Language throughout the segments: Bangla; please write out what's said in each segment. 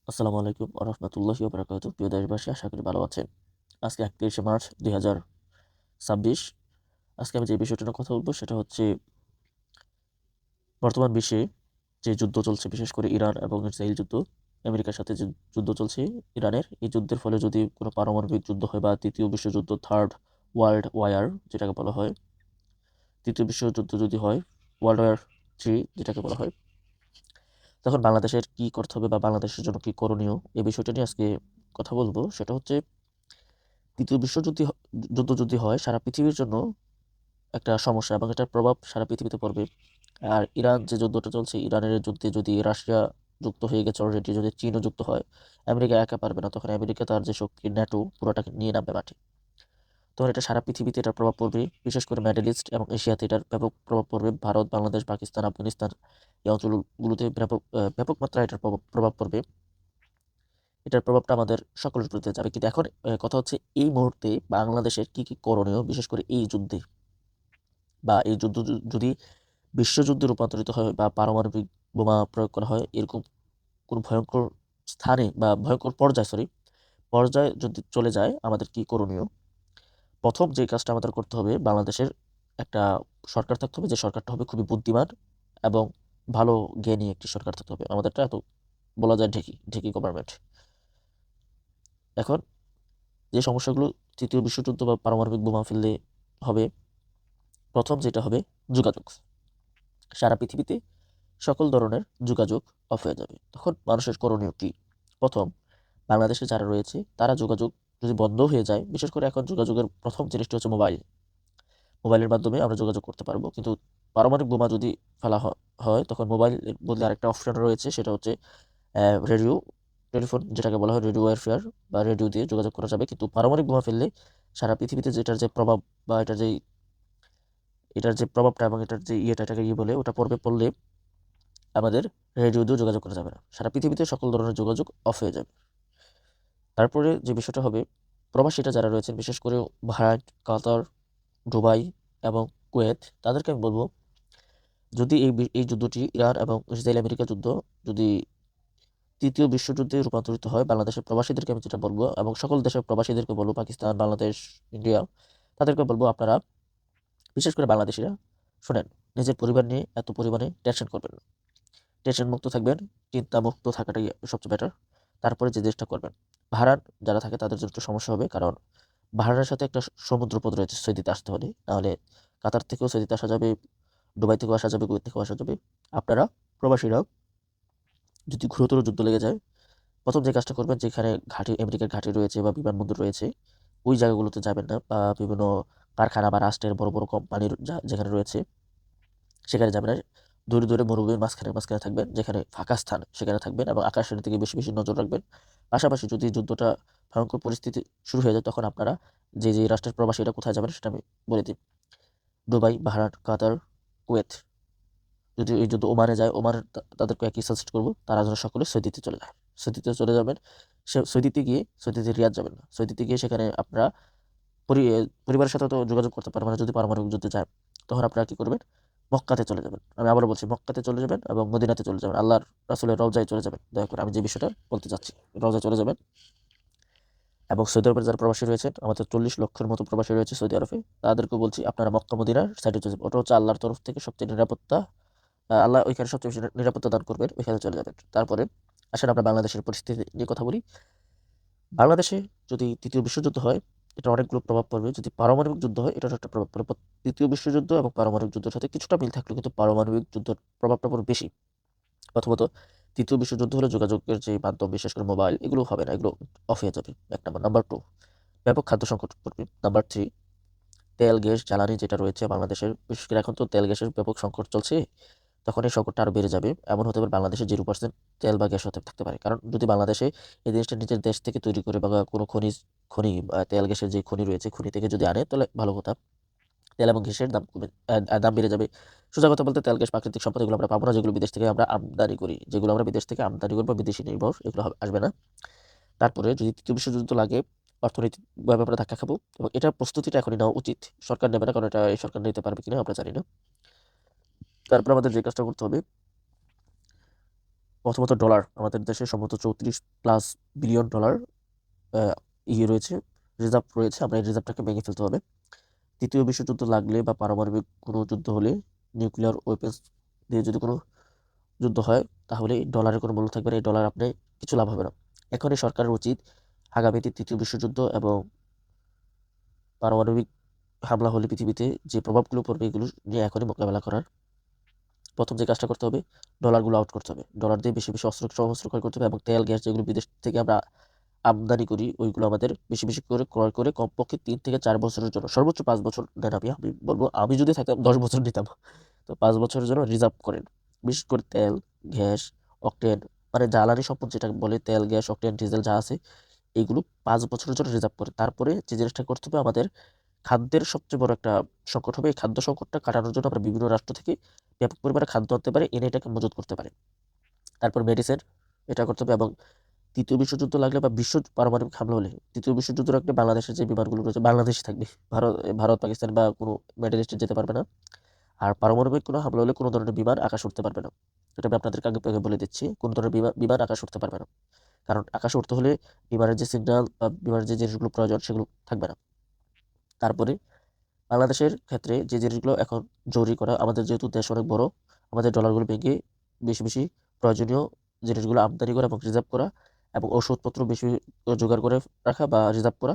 আসসালামু আলাইকুম ওয়া রাহমাতুল্লাহি ওয়া বারাকাতুহু। প্রিয় দেশবাসী, আশা করি ভালো আছেন। আজকে ৩১শে মার্চ ২০২৬। আজকে আমি যে বিষয়টা নিয়ে কথা বলব সেটা হচ্ছে বর্তমান বিশ্বে যে যুদ্ধ চলছে, বিশেষ করে ইরান এবং ইসরায়েল যুদ্ধ, আমেরিকার সাথে যে যুদ্ধ চলছে ইরানের, এই যুদ্ধের ফলে যদি কোনো পারমাণবিক যুদ্ধ হয় বা তৃতীয় বিশ্বযুদ্ধ, থার্ড ওয়ার্ল্ড ওয়ার যেটাকে বলা হয়, তৃতীয় বিশ্বযুদ্ধ যদি হয়, ওয়ার্ল্ড ওয়ার 3 যেটাকে বলা হয়, তখন বাংলাদেশের কি করতে হবে বা বাংলাদেশের জন্য কি করণীয়, এই বিষয়টা নিয়ে আজকে কথা বলবো। সেটা হচ্ছে তৃতীয় যুদ্ধ যদি হয়, সারা পৃথিবীর জন্য একটা সমস্যা এবং এটার প্রভাব সারা পৃথিবীতে পড়বে। আর ইরান যে যুদ্ধটা চলছে, ইরানের যুদ্ধে যদি রাশিয়া যুক্ত হয়ে গেছে অলরেডি, যদি চীনও যুক্ত হয়, আমেরিকা একা পারবে না। তখন আমেরিকা তার যে শক্তি ন্যাটো পুরোটাকে নিয়ে নামবে মাঠে। তখন এটা সারা পৃথিবীতে এটার প্রভাব পড়বে, বিশেষ করে মিডল ইস্ট এবং এশিয়াতে এটার ব্যাপক প্রভাব পড়বে। ভারত, বাংলাদেশ, পাকিস্তান, আফগানিস্তান এই অঞ্চলগুলোতে ব্যাপক মাত্রায় এটার প্রভাব পড়বে। এটার প্রভাবটা আমাদের সকলের প্রতি যাবে। কিন্তু এখন কথা হচ্ছে এই মুহূর্তে বাংলাদেশের কি কি করণীয়, বিশেষ করে এই যুদ্ধে, বা এই যুদ্ধ যদি বিশ্বযুদ্ধে রূপান্তরিত হয় বা পারমাণবিক বোমা প্রয়োগ করা হয়, এরকম কোন ভয়ঙ্কর স্থানে বা ভয়ঙ্কর পর্যায়ে যদি চলে যায়, আমাদের কি করণীয়? প্রথম যে কাজটা আমাদের করতে হবে, বাংলাদেশের একটা সরকার থাকতে হবে, যে সরকারটা হবে খুবই বুদ্ধিমান এবং ভালো জ্ঞানী একটি সরকার থাকতে হবে। আমাদেরটা এত বলা যায় ঢেকি ঢেকি গভর্নমেন্ট। এখন যে সমস্যাগুলো তৃতীয় বিশ্বযুদ্ধ বা পারমাণবিক বোমা ফেললে হবে, প্রথম যেটা হবে যোগাযোগ। সারা পৃথিবীতে সকল ধরনের যোগাযোগ অফ হয়ে যাবে। তখন মানুষের করণীয় কি? প্রথম, বাংলাদেশে যারা রয়েছে তারা যোগাযোগ যদি বন্ধ হয়ে যায়, বিশেষ করে এখন যোগাযোগের প্রথম জিনিসটি হচ্ছে মোবাইলের মাধ্যমে আমরা যোগাযোগ করতে পারবো। কিন্তু পারমাণবিক বোমা যদি ফেলা হয়, তখন মোবাইলের বদলে আরেকটা অপশন রয়েছে, সেটা হচ্ছে রেডিও টেলিফোন, যেটাকে বলা হয় রেডিও ওয়ারফেয়ার, বা রেডিও দিয়ে যোগাযোগ করা যাবে। কিন্তু পারমাণবিক বোমা ফেললে সারা পৃথিবীতে যেটার যে প্রভাব বা এটার যে প্রভাবটা এবং এটার যে এটাকে বলে ওটা পড়লে আমাদের রেডিও দিয়ে যোগাযোগ করা যাবে না। সারা পৃথিবীতে সকল ধরনের যোগাযোগ অফ হয়ে যাবে। তারপরে যে বিষয়টা হবে, প্রবাসীরা যারা রয়েছেন, বিশেষ করে ভারত, কাতার, দুবাই এবং কুয়েত, তাদেরকে আমি বলবো, যদি এই যুদ্ধটি ইরান এবং ইসরায়েল আমেরিকা যুদ্ধ যদি তৃতীয় বিশ্বযুদ্ধে রূপান্তরিত হয়, বাংলাদেশের প্রবাসীদেরকে আমি যেটা বলবো এবং সকল দেশের প্রবাসীদেরকে বলবো, পাকিস্তান, বাংলাদেশ, ইন্ডিয়া, তাদেরকে বলবো, আপনারা বিশেষ করে বাংলাদেশিরা শোনেন, নিজের পরিবার নিয়ে এত পরিমাণে টেনশন করবেন না। টেনশন মুক্ত থাকবেন, চিন্তা মুক্ত থাকাটাই সবচেয়ে বেটার। তারপরে যে দেশটা করবেন, ভাড়ার যারা থাকে তাদের জন্য একটু সমস্যা হবে, কারণ ভাড়ার সাথে একটা সমুদ্রপথ রয়েছে সৌদিতে আসতে হলে। নাহলে কাতার থেকেও সৌদিতে আসা যাবে, দুবাই থেকেও আসা যাবে, কুয়েত থেকেও আসা যাবে। আপনারা প্রবাসীরা যদি ঘোরতর যুদ্ধ লেগে যায়, প্রথম যে কাজটা করবেন, যেখানে আমেরিকার ঘাঁটি রয়েছে বা বিমানবন্দর রয়েছে, ওই জায়গাগুলোতে যাবেন না, বা বিভিন্ন কারখানা বা রাষ্ট্রের বড় বড় কোম্পানির যেখানে রয়েছে সেখানে যাবেন না। দূরে দূরে মরুভূমির মাঝখানে মাঝখানে থাকবেন, যেখানে ফাঁকা স্থান সেখানে থাকবেন এবং আকাশের দিকে বেশি বেশি নজর রাখবেন। পাশাপাশি যদি যুদ্ধটা ভয়ঙ্কর পরিস্থিতি শুরু হয়ে যায়, তখন আপনারা যে রাষ্ট্রের প্রবাসীরা কোথায় যাবেন সেটা আমি বলে দিই। দুবাই, বাহরাইন, কাতার, কুয়েত। যদি এই যুদ্ধ ওমানে যায়, তাদেরকে একই সাজেস্ট করবো, তারা যেন সকলে সৌদিতে চলে যায়। সৌদিতে চলে যাবেন। সৌদিতে রিয়াদ যাবেন না। সৌদিতে গিয়ে সেখানে আপনারা পরিবারের সাথে তো যোগাযোগ করতে পারবেন না যদি পারমাণবিক যুদ্ধে যায়। তখন আপনারা কি করবেন? মক্কাতে চলে যাবেন। আমি আবারও বলছি, মক্কাতে চলে যাবেন এবং মদিনাতে চলে যাবেন। আল্লাহর রাসূলের রওজায় চলে যাবেন। দয়া করে, আমি যে বিষয়টা বলতে চাচ্ছি, রওজায় চলে যাবেন। এবং সৌদি আরবের যারা প্রবাসী রয়েছেন, আমাদের 40 লক্ষের মতো প্রবাসী রয়েছে সৌদি আরবে, তাদেরকেও বলছি, আপনারা মক্কা মদিনার সাইডে চলে যাবেন। ওটা হচ্ছে আল্লাহর তরফ থেকে সবচেয়ে নিরাপত্তা। আল্লাহ ওইখানে সবচেয়ে বেশি নিরাপত্তা দান করবেন, ওইখানে চলে যাবেন। তারপরে আসেন আমরা বাংলাদেশের পরিস্থিতি নিয়ে কথা বলি। বাংলাদেশে যদি তৃতীয় বিশ্বযুদ্ধ হয়, এটা অনেকগুলো প্রভাব পড়বে। যদি পারমাণবিক যুদ্ধ হয়, এটার একটা প্রভাব পড়বে। তৃতীয় বিশ্বযুদ্ধ এবং পারমাণবিক যুদ্ধের সাথে কিছুটা মিল থাকলেও কিন্তু পারমাণবিক যুদ্ধের প্রভাবটা পড়বে বেশি। প্রথমত, তৃতীয় বিশ্বযুদ্ধ হলে যোগাযোগের যে মাধ্যম, বিশেষ করে মোবাইল, এগুলো হবে না, এগুলো অফ হয়ে যাবে। এক নাম্বার। নাম্বার টু, ব্যাপক খাদ্য সংকট পড়বে। নাম্বার থ্রি, তেল, গ্যাস, জ্বালানি যেটা রয়েছে বাংলাদেশের, বিশেষ করে এখন তো তেল গ্যাসের ব্যাপক সংকট চলছে, তখন এই সংকটটা আরও বেড়ে যাবে। এমন হতে পারে বাংলাদেশে 0% তেল বা গ্যাস হতে থাকতে পারে। কারণ যদি বাংলাদেশে এই জিনিসটা নিজের দেশ থেকে তৈরি করে বা কোনো খনি বা তেল গ্যাসের যে খনি রয়েছে, খনি থেকে যদি আনে, তাহলে ভালো কথা। তেল এবং গ্যাসের দাম বেড়ে যাবে। সোজা কথা বলতে, তেল গ্যাস প্রাকৃতিক সম্পদ, এগুলো আমরা পাবো না, যেগুলো বিদেশ থেকে আমরা আমদানি করি। যেগুলো আমরা বিদেশ থেকে আমদানি করবো, বিদেশি নির্ভর, এগুলো আসবে না। তারপরে যদি তৃতীয় বিশ্বযুদ্ধ লাগে, অর্থনৈতিক ব্যাপারে ধাক্কা খাবো, এবং এটার প্রস্তুতিটা এখনই নেওয়া উচিত। সরকার নেবে না, কারণ এটা এই সরকার নিতে পারবে কিনা আমরা জানি না। তারপর আমাদের যে কাজটা করতে হবে, প্রথমত ডলার, আমাদের দেশে সম্ভবত 34+ বিলিয়ন ডলার ইয়ে রয়েছে, রিজার্ভ রয়েছে। আমরা এই রিজার্ভটাকে ভেঙে ফেলতে হবে। তৃতীয় বিশ্বযুদ্ধ লাগলে বা পারমাণবিক কোনো যুদ্ধ হলে, নিউক্লিয়ার ওয়েপন্স দিয়ে যদি কোনো যুদ্ধ হয়, তাহলে ডলারের কোনো মূল্য থাকবে না, এই ডলার আপনি কিছু লাভ হবে না। এখন এই সরকারের উচিত আগামীতে তৃতীয় বিশ্বযুদ্ধ এবং পারমাণবিক হামলা হলে পৃথিবীতে যে প্রভাবগুলো পড়বে এগুলো নিয়ে এখনই মোকাবেলা করার। প্রথম যে কাজটা করতে হবে, ডলারগুলো আউট করতে হবে। ডলার দিয়ে বেশি বেশি অস্ত্র ক্রয় করতে হবে এবং তেল গ্যাস যেগুলো বিদেশ থেকে আমরা আমদানি করি ওইগুলো আমাদের বেশি বেশি করে ক্রয় করে কমপক্ষে 3 থেকে 4 বছরের জন্য, সর্বোচ্চ 5 বছর নেন। আমি বলবো, আমি যদি থাকতাম 10 বছর নিতাম। তো 5 বছরের জন্য রিজার্ভ করেন। বিশেষ করে তেল, গ্যাস, অকটেন, মানে জ্বালানি সম্পদ যেটা বলে, তেল, গ্যাস, অকটেন, ডিজেল যা আছে এইগুলো 5 বছরের জন্য রিজার্ভ করে। তারপরে যে জিনিসটা করতে হবে, আমাদের খাদ্যের সবচেয়ে বড় একটা সংকট হবে। এই খাদ্য সংকটটা কাটানোর জন্য আমরা বিভিন্ন রাষ্ট্র থেকে ব্যাপক পরিমাণে খাদ্য আনতে পারি, এনে এটাকে মজুত করতে পারি। তারপর মেডিসিন, এটা করতে হবে। এবং তৃতীয় বিশ্বযুদ্ধ লাগলে বা বিশ্ব পারমাণবিক হামলা হলে, তৃতীয় বিশ্বযুদ্ধ রাখলে বাংলাদেশের যে বিমানগুলো রয়েছে বাংলাদেশে থাকবে, ভারত পাকিস্তান বা কোনো মিডল ইস্টে যেতে পারবে না। আর পারমাণবিক কোনো হামলা হলে কোনো ধরনের বিমান আকাশে উঠতে পারবে না। এটা আমি আপনাদেরকে আগে আগে বলে দিচ্ছি, কোনো ধরনের বিমান আকাশে উঠতে পারবে না। কারণ আকাশে উঠতে হলে বিমানের যে সিগন্যাল বা বিমানের যে জিনিসগুলো প্রয়োজন সেগুলো থাকবে না। তারপরে বাংলাদেশের ক্ষেত্রে যে জিনিসগুলো এখন জরুরি করা, আমাদের যেহেতু দেশ অনেক বড়, আমাদের ডলারগুলো ভেঙে বেশি বেশি প্রয়োজনীয় জিনিসগুলো আমদানি করা এবং রিজার্ভ করা, এবং ওষুধপত্র বেশি জোগাড় করে রাখা বা রিজার্ভ করা,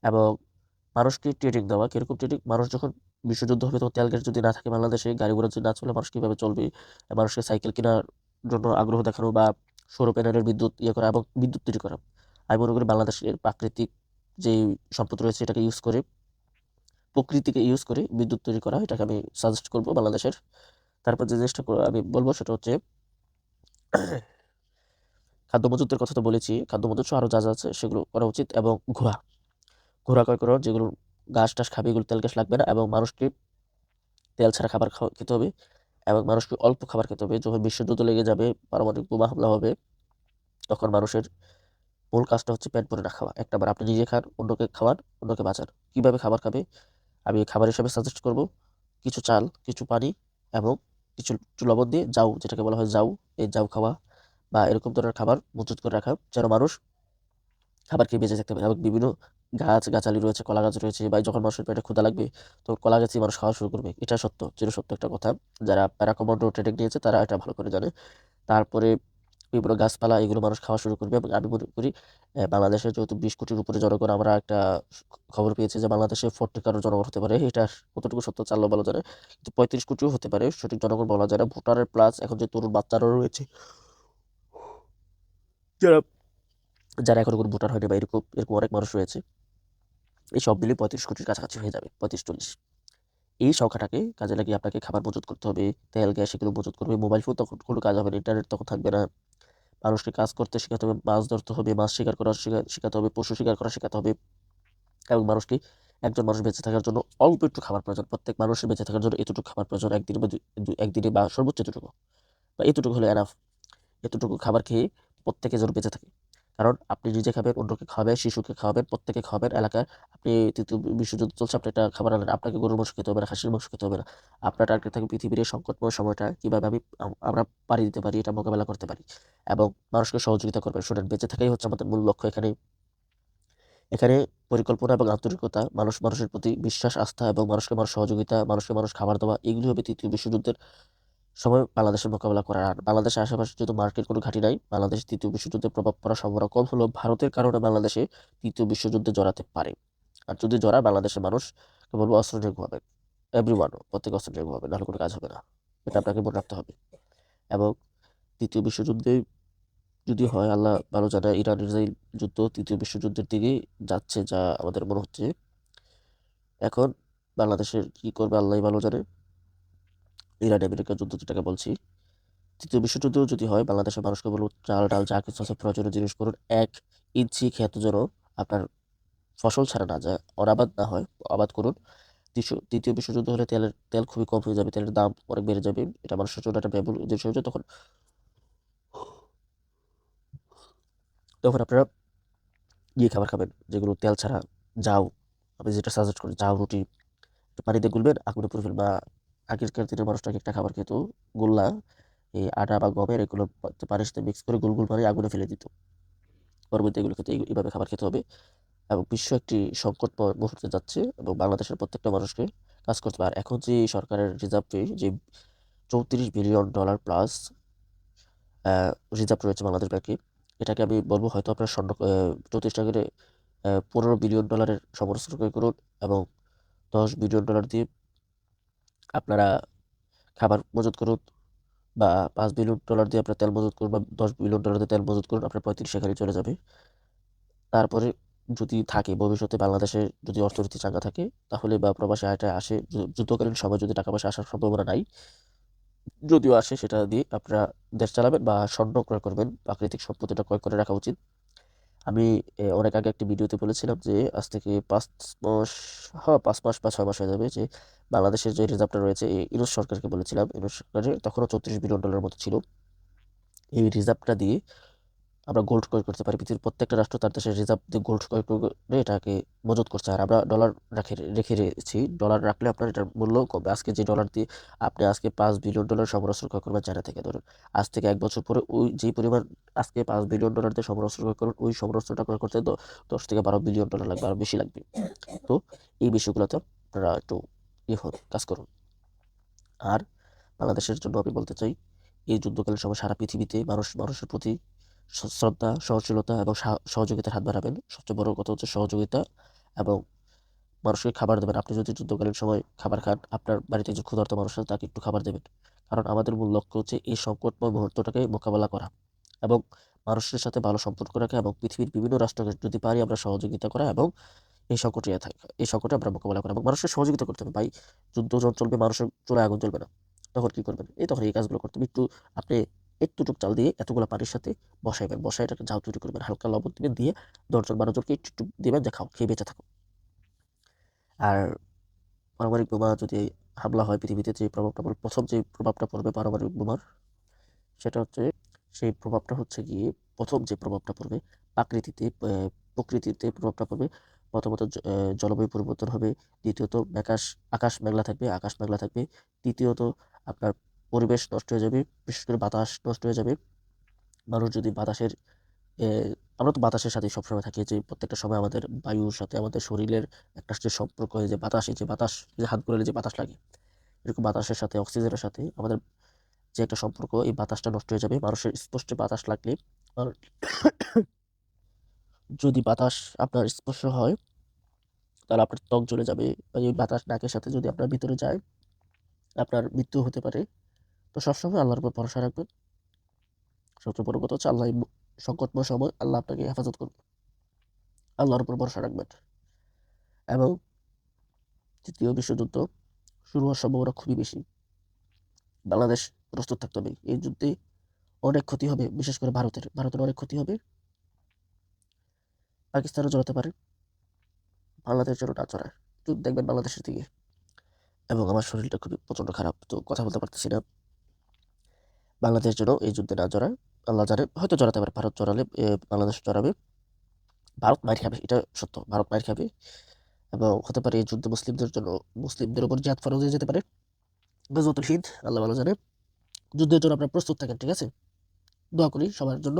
এবং মানুষকে ট্রেনিং দেওয়া। কিরকম ট্রেনিং? মানুষ যখন বিশ্বযুদ্ধ হবে তখন তেল গ্যাস যদি না থাকে বাংলাদেশে, গাড়ি ঘোড়া যদি না চলে, মানুষ কীভাবে চলবে? মানুষকে সাইকেল কেনার জন্য আগ্রহ দেখানো বা সৌর প্যানেলের বিদ্যুৎ ইয়ে করা এবং বিদ্যুৎ তৈরি করা। আমি মনে করি বাংলাদেশের প্রাকৃতিক যেই সম্পদ রয়েছে এটাকে ইউজ করে, প্রকৃতিকে ইউজ করে বিদ্যুৎ তৈরি করা, এটাকে আমি সাজেস্ট করবো বাংলাদেশের। তারপর যে জিনিসটা আমি বলবো সেটা হচ্ছে খাদ্য মজুতের কথা তো বলেছি, খাদ্য মজুত আরও যা যা আছে সেগুলো করা উচিত। এবং ঘোড়া ক্রয় করো, যেগুলো ঘাস টাস খাবে, এগুলো তেল গ্যাস লাগবে না। এবং মানুষকে তেল ছাড়া খাবার খেতে হবে, এবং মানুষকে অল্প খাবার খেতে হবে। যখন বিশ্বযুদ্ধ লেগে যাবে, পারমাণবিক বোমা হামলা হবে, তখন মানুষের মূল কাজটা হচ্ছে পেট ভরে না খাওয়া। একটাবার আপনি নিজে খান, অন্যকে খাওয়ান, অন্যকে বাঁচান। কীভাবে খাবার খাবে? আমি খাবার হিসাবে সাজেস্ট করব কিছু চাল, কিছু পানি, এবং কিছু একটু লবণ দিয়ে জাউ, যেটাকে বলা হয় জাউ, এই জাউ খাওয়া বা এরকম ধরনের খাবার মজুত করে রাখা, যেন মানুষ খাবার খেয়ে বেঁচে থাকতে পারে। এবং বিভিন্ন গাছালি রয়েছে, কলা গাছ রয়েছে, বা যখন মানুষের পেটে ক্ষুধা লাগবে তখন কলা গাছই মানুষ খাওয়া শুরু করবে। এটা সত্য, চিরসত্য একটা কথা। যারা প্যারাকমান্ডো ট্রেনিং নিয়েছে তারা এটা ভালো করে জানে। তারপরে বিভিন্ন গাছপালা এগুলো মানুষ খাওয়া শুরু করবে। এবং আমি মনে করি বাংলাদেশের যেহেতু 20 কোটির উপরে জনগণ, আমরা একটা খবর পেয়েছি যে বাংলাদেশে 40 কারোর জনগণ হতে পারে। এটা কতটুকু সত্য চাল্লা বলা জানে, কিন্তু 35 কোটিও হতে পারে, সঠিক জনগণ বলা যায় না। ভোটারের প্লাস এখন যে তরুণ বাচ্চারাও রয়েছে, যারা যারা এখনো কোনো ভোটার হয়নি বা এরকম এরকম অনেক মানুষ রয়েছে, এই সব মিলিয়ে 35 কোটির কাছাকাছি হয়ে যাবে, 35-40। এই সংখ্যাটাকে কাজে লাগিয়ে আপনাকে খাবার মজুত করতে হবে, তেল গ্যাস এগুলো মজুত করবে। মোবাইল ফোন তখন কোনো কাজ হবে না, ইন্টারনেট তখন থাকবে না। মানুষকে কাজ করতে শেখাতে হবে, মাছ ধরতে হবে, মাছ শিকার করা শেখাতে হবে, পশু শিকার করা শেখাতে হবে। এবং মানুষকে, একজন মানুষ বেঁচে থাকার জন্য অল্প একটু খাবার প্রয়োজন। প্রত্যেক মানুষের বেঁচে থাকার জন্য এতটুকু খাবার প্রয়োজন, একদিনে বা একদিনে বা সর্বোচ্চ এতটুকু, বা এতটুকু হলে এনাফ। এতটুকু খাবার খেয়ে প্রত্যেকে যেন বেঁচে থাকে। কারণ আপনি নিজে খাবেন, অন্যকে খাওয়াবেন, শিশুকে খাওয়াবেন, প্রত্যেকে খাওয়াবেন। এলাকায় আপনি তৃতীয় বিশ্বযুদ্ধ চলছে, আপনি একটা খাবার আনেন, আপনাকে গরুর মাংস খেতে হবে না, খাসির মাংস খেতে হবে না। আপনার টার্গেট থাকে পৃথিবীর এই সংকটময় সময়টা কীভাবে আমরা পাড়ি দিতে পারি, এটা মোকাবেলা করতে পারি, এবং মানুষকে সহযোগিতা করবেন। শুনেন, বেঁচে থাকাই হচ্ছে আমাদের মূল লক্ষ্য এখানে। এখানে পরিকল্পনা এবং আন্তরিকতা, মানুষের প্রতি বিশ্বাস, আস্থা, এবং মানুষকে মানুষ সহযোগিতা, মানুষকে মানুষ খাবার দেওয়া, এগুলি হবে তৃতীয় বিশ্বযুদ্ধের সময় বাংলাদেশের মোকাবেলা করার। আর বাংলাদেশের আশেপাশে যেহেতু মার্কেট কোনো ঘাঁটি নাই, বাংলাদেশ তৃতীয় বিশ্বযুদ্ধের প্রভাব পড়ার সম্ভাবনা কম হলেও ভারতের কারণে বাংলাদেশে তৃতীয় বিশ্বযুদ্ধে জড়াতে পারে। আর যদি জড়ায়, বাংলাদেশের মানুষ বলবো অস্ত্র নিয়ে ঘুমাবে। প্রত্যেক অস্ত্র নিয়ে ঘুমাবে, নাহলে কোনো কাজ হবে না। এটা আপনাকে মনে রাখতে হবে। এবং তৃতীয় বিশ্বযুদ্ধে যদি হয়, আল্লাহ ভালো জানে, ইরান ইসরায়েল যুদ্ধ তৃতীয় বিশ্বযুদ্ধের দিকে যাচ্ছে, যা আমাদের মনে হচ্ছে। এখন বাংলাদেশের কি করবে আল্লাহ ভালো জানে। ইরান আমেরিকার যুদ্ধ যেটাকে বলছি, তৃতীয় বিশ্বযুদ্ধ যদি হয়, বাংলাদেশের মানুষকে বলবো চাল ডাল যা কিছু আছে প্রয়োজনীয় জিনিস করুন। 1 ইঞ্চি ক্ষেত যেন আপনার ফসল ছাড়া না যায়, অনাবাদ না হয়, আবাদ করুন। তৃতীয় বিশ্বযুদ্ধ হলে তেল খুবই কম হয়ে যাবে, তেলের দাম অনেক বেড়ে যাবে, এটা মানুষের জন্য একটা ব্যয়বহুল জিনিস হয়ে যায়। তখন তখন আপনারা খাবার খাবেন যেগুলো তেল ছাড়া। যাও, আমি যেটা সাজেস্ট করি, যাও রুটি একটু পানিতে গুলবেন, আগুনে পুড়ে ফেলবেন। বা আগেরকার দিনের মানুষটাকে একটা খাবার খেত, গোল্লা, এই আটা বা গমের এগুলো পানির সাথে মিক্স করে গোল গোল বানিয়ে আগুনে ফেলে দিত। পরবর্তী এগুলো খেতে এইভাবে খাবার খেতে হবে। এবং বিশ্ব একটি সংকটময় মুহূর্তে যাচ্ছে এবং বাংলাদেশের প্রত্যেকটা মানুষকে কাজ করতে হবে। আর এখন যে সরকারের রিজার্ভ যে $34 বিলিয়ন প্লাস রিজার্ভ রয়েছে বাংলাদেশ ব্যাংকে, এটাকে আমি বলবো হয়তো আপনার 34 টাকা করে $15 বিলিয়ন সমরাস্ত্র ক্রয় করুন এবং $10 বিলিয়ন দিয়ে আপনারা খাবার মজুত করুন, বা $5 বিলিয়ন দিয়ে আপনার তেল মজুত করুন, বা $10 বিলিয়ন দিয়ে তেল মজুত করুন, আপনার 35 সেখানে চলে যাবে। তারপরে যদি থাকে ভবিষ্যতে বাংলাদেশে যদি অর্থনীতি চাঙ্গা থাকে, তাহলে বা প্রবাসী আয়টা আসে, যুদ্ধকালীন সময় যদি টাকা পয়সা আসার সম্ভাবনা নাই, যদিও আসে সেটা দিয়ে আপনারা দেশ চালাবেন বা স্বর্ণ ক্রয় করবেন। প্রাকৃতিক সম্পত্তিটা ক্রয় করে রাখা উচিত। আমি অনেক আগে একটি ভিডিওতে বলেছিলাম যে আজ থেকে 5 মাস, হ্যাঁ 5 মাস বা 6 মাস হয়ে যাবে, যে বাংলাদেশের যে রিজার্ভটা রয়েছে, এই ইউনূস সরকারকে বলেছিলাম, ইউনূস সরকারের তখনও $34 বিলিয়ন মতো ছিল। এই রিজার্ভটা দিয়ে আমরা গোল্ড ক্রয় করতে পারি। পৃথিবীর প্রত্যেকটা রাষ্ট্র তার দেশের রিজার্ভ দিয়ে গোল্ড ক্রয় করে এটাকে মজুত করছে। আর আমরা ডলার রেখে রেখেছি। ডলার রাখলে আপনার এটার মূল্য কমবে। আজকে যে ডলার দিয়ে আপনি আজকে $5 বিলিয়ন সমরাস্ত্র ক্রয় করবেন চায়না থেকে, ধরুন আজ থেকে 1 বছর পরে ওই যেই পরিমাণ আজকে $5 বিলিয়ন দিয়ে সমরাস্ত্র ক্রয় করুন, ওই সমরাস্ত্রটা ক্রয় করতে 10 থেকে $12 বিলিয়ন লাগবে, আরও বেশি লাগবে। তো এই বিষয়গুলোতে আপনারা একটু কাজ করুন। আর বাংলাদেশের জন্য আমি বলতে চাই, এই যুদ্ধকালীন সময় সারা পৃথিবীতে মানুষের প্রতি শ্রদ্ধা, সহনশীলতা এবং সহযোগিতার হাত বাড়াবেন। সবচেয়ে বড় কথা হচ্ছে সহযোগিতা, এবং মানুষকে খাবার দেবেন। আপনি যদি যুদ্ধকালীন সময় খাবার খান, আপনার বাড়িতে যে ক্ষুধার্ত মানুষ আছে তাকে একটু খাবার দেবেন। কারণ আমাদের মূল লক্ষ্য হচ্ছে এই সংকটময় মুহূর্তটাকে মোকাবেলা করা এবং মানুষের সাথে ভালো সম্পর্ক রাখা, এবং পৃথিবীর বিভিন্ন রাষ্ট্রকে যদি পারি আমরা সহযোগিতা করা, এবং এই সংকটে আমরা মোকাবেলা করা এবং মানুষের সহযোগিতা করতে হবে। ভাই, যুদ্ধ যখন চলবে, মানুষের চুলায় আগুন জ্বলবে না, তখন কি করবেন? তখন এই কাজগুলো করতে হবে। আপনি একটুটুক চাল দিয়ে এতগুলো পানির সাথে বসাইবেন, বসায় এটাকে জাল তৈরি করবেন, হালকা লবণ দিবেন, দিয়ে 10 জন 12 জনকে একটু একটু দিবেন, যে খাও, খেয়ে বেঁচে থাকো। আর পারমাণবিক বোমা যদি হামলা হয় পৃথিবীতে, যে প্রভাবটা পড়বে, প্রথম যে প্রভাবটা পড়বে পারমাণবিক বোমার, সেটা হচ্ছে, সেই প্রভাবটা হচ্ছে গিয়ে, প্রথম যে প্রভাবটা পড়বে প্রকৃতিতে প্রভাবটা পড়বে। প্রথমত জলবায়ু পরিবর্তন হবে। দ্বিতীয়ত আকাশ মেঘলা থাকবে। তৃতীয়ত আপনার পরিবেশ নষ্ট হয়ে যাবে, বিশেষ করে বাতাস নষ্ট হয়ে যাবে। মানুষ যদি আমরা তো বাতাসের সাথে সবসময় থাকি, যে প্রত্যেকটা সময় আমাদের বায়ুর সাথে আমাদের শরীরের একটা যে সম্পর্ক, যে বাতাস, যে হাত ঘুরালে যে বাতাস লাগে, এরকম বাতাসের সাথে, অক্সিজেনের সাথে আমাদের যে একটা সম্পর্ক, এই বাতাসটা নষ্ট হয়ে যাবে। মানুষের স্পষ্ট বাতাস লাগলে, যদি বাতাস আপনার স্পর্শ হয়, তাহলে আপনার ত্বক জ্বলে যাবে। বা এই বাতাস নাকের সাথে যদি আপনার ভিতরে যায়, আপনার মৃত্যু হতে পারে। তো সবসময় আল্লাহর উপর ভরসা রাখবেন। সবচেয়ে বড় কথা হচ্ছে, আল্লাহ এই সংকটময় সময় আল্লাহ আপনাকে হেফাজত করবে। আল্লাহর উপর ভরসা রাখবেন। এবং তৃতীয় বিশ্বযুদ্ধ শুরু হওয়ার সম্ভাবনা খুবই বেশি। বাংলাদেশ প্রস্তুত থাকতে হবে। এই যুদ্ধে অনেক ক্ষতি হবে, বিশেষ করে ভারতের অনেক ক্ষতি হবে। পাকিস্তানও জড়াতে পারে, বাংলাদেশ যেন না জড়ায়। যুদ্ধ দেখবেন বাংলাদেশের দিকে। এবং আমার শরীরটা খুবই প্রচণ্ড খারাপ, তো কথা বলতে পারতেছি না। বাংলাদেশ যেন এই যুদ্ধে না জড়ায়। আল্লাহ জানে, হয়তো জড়াতে পারে। ভারত জড়ালে বাংলাদেশ জড়াবে। ভারত মাইর খাবে, এটা সত্য, ভারত মাইর খাবে। এবং হতে পারে এই যুদ্ধ মুসলিমদের উপর জিহাদ ফরজ হয়ে যেতে পারে। গজওয়াতুল হিন্দ, আল্লাহ ভালো জানে। যুদ্ধের জন্য আপনারা প্রস্তুত থাকেন, ঠিক আছে? দোয়া করি সবার জন্য।